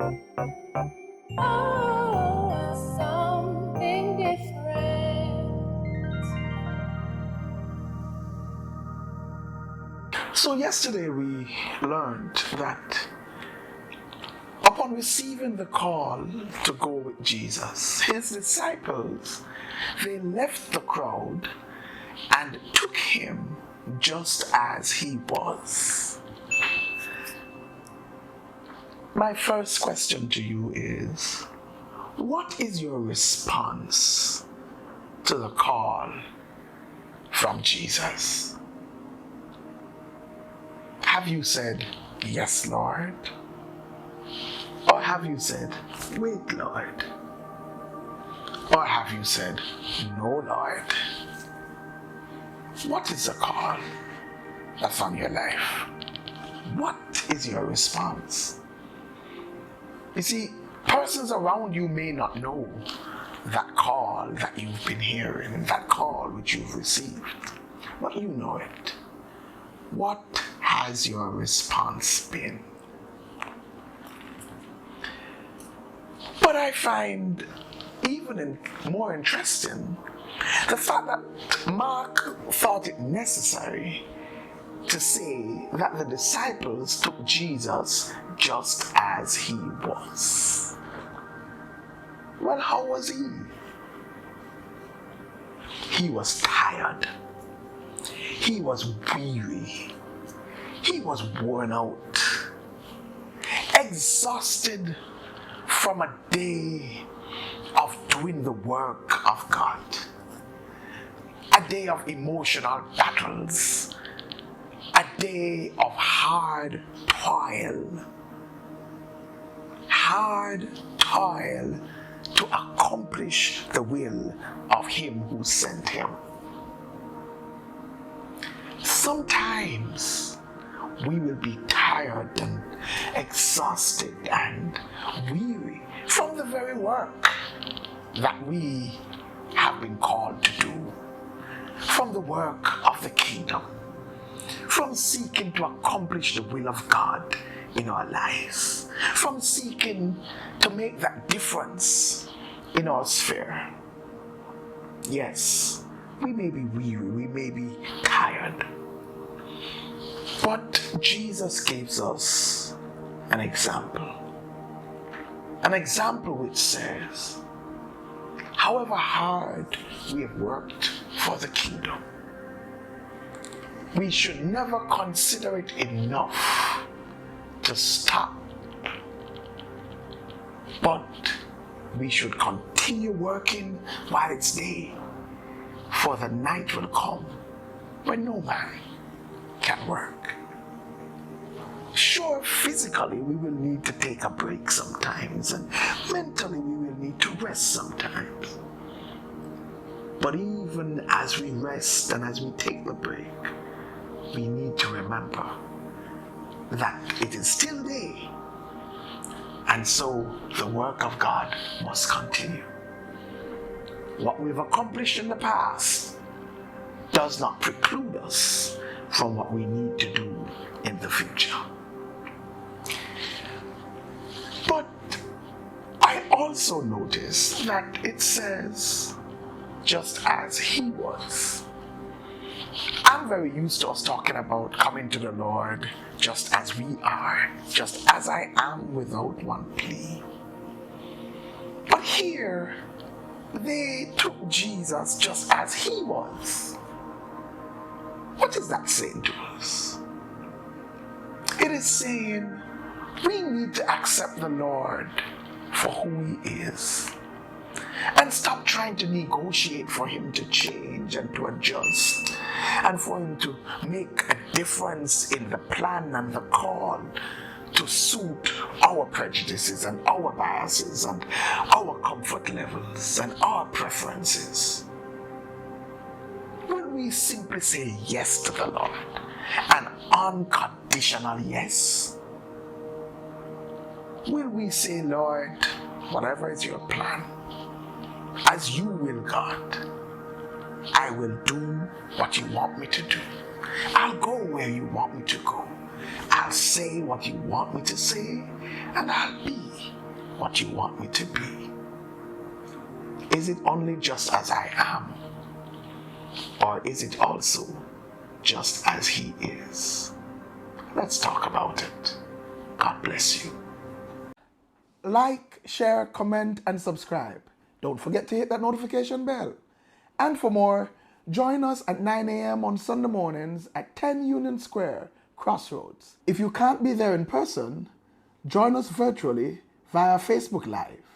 Oh, something different. So yesterday we learned that upon receiving the call to go with Jesus, his disciples, they left the crowd and took him just as he was. My first question to you is, what is your response to the call from Jesus? Have you said, "Yes, Lord"? Or have you said, "Wait, Lord"? Or have you said, "No, Lord"? What is the call that's on your life? What is your response? You see, persons around you may not know that call that you've been hearing, that call which you've received, but you know it. What has your response been? But I find even more interesting the fact that Mark thought it necessary to say that the disciples took Jesus just as he was. Well, how was he? He was tired. He was weary. He was worn out, exhausted from a day of doing the work of God, a day of emotional battles, a day of hard toil to accomplish the will of him who sent him. Sometimes we will be tired and exhausted and weary from the very work that we have been called to do, from the work of the kingdom, from seeking to accomplish the will of God in our lives, from seeking to make that difference in our sphere. Yes, we may be weary, we may be tired, but Jesus gives us an example which says, however hard we have worked for the kingdom, we should never consider it enough to stop, but we should continue working while it's day, for the night will come when no man can work. Sure, physically we will need to take a break sometimes, and mentally we will need to rest sometimes. But even as we rest and as we take the break, we need to remember that it is still day, and so the work of God must continue. What we've accomplished in the past does not preclude us from what we need to do in the future. But I also notice that it says, just as he was. I'm very used to us talking about coming to the Lord just as we are, just as I am without one plea. But here, they took Jesus just as he was. What is that saying to us? It is saying we need to accept the Lord for who he is and stop trying to negotiate for him to change and to adjust and for him to make a difference in the plan and the call to suit our prejudices and our biases and our comfort levels and our preferences. When we simply say yes to the Lord, an unconditional yes, will we say, Lord, whatever is your plan, as you will, God, I will do what you want me to do. I'll go where you want me to go. I'll say what you want me to say, and I'll be what you want me to be. Is it only just as I am? Or is it also just as He is? Let's talk about it. God bless you. Like, share, comment, and subscribe. Don't forget to hit that notification bell. And for more, join us at 9 a.m. on Sunday mornings at 10 Union Square, Crossroads. If you can't be there in person, join us virtually via Facebook Live.